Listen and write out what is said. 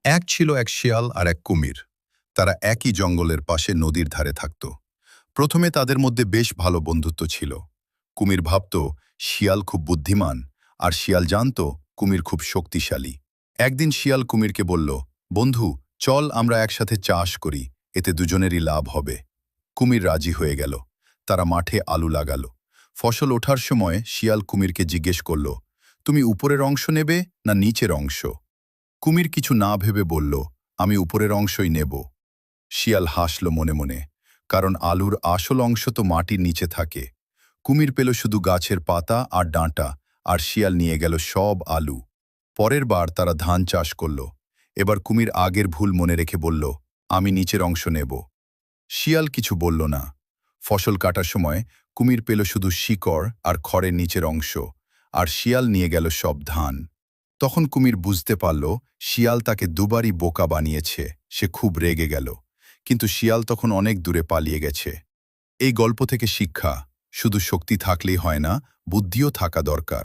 এক ছিল এক শিয়াল আর এক কুমির। তারা একই জঙ্গলের পাশে নদীর ধারে থাকত। প্রথমে তাদের মধ্যে বেশ ভালো বন্ধুত্ব ছিল। কুমির ভাবত শিয়াল খুব বুদ্ধিমান, আর শিয়াল জানত কুমির খুব শক্তিশালী। একদিন শিয়াল কুমিরকে বলল, বন্ধু, চল আমরা একসাথে চাষ করি, এতে দুজনেরই লাভ হবে। কুমির রাজি হয়ে গেল। তারা মাঠে আলু লাগালো। ফসল ওঠার সময় শিয়াল কুমিরকে জিজ্ঞেস করল, তুমি উপরের অংশ নেবে না নিচের অংশ? কুমির কিছু না ভেবে বলল, আমি উপরের অংশই নেব। শিয়াল হাসল মনে মনে, কারণ আলুর আসল অংশ তো মাটির নিচে থাকে। কুমির পেল শুধু গাছের পাতা আর ডাঁটা, আর শিয়াল নিয়ে গেল সব আলু। পরের বার তারা ধান চাষ করল। এবার কুমির আগের ভুল মনে রেখে বলল, আমি নিচের অংশ নেব। শিয়াল কিছু বলল না। ফসল কাটার সময় কুমির পেল শুধু শিকড় আর খড়ের নিচের অংশ, আর শিয়াল নিয়ে গেল সব ধান। তখন কুমির বুঝতে পারল শিয়াল তাকে দুবারই বোকা বানিয়েছে। সে খুব রেগে গেল, কিন্তু শিয়াল তখন অনেক দূরে পালিয়ে গেছে। এই গল্প থেকে শিক্ষা, শুধু শক্তি থাকলেই হয় না, বুদ্ধিও থাকা দরকার।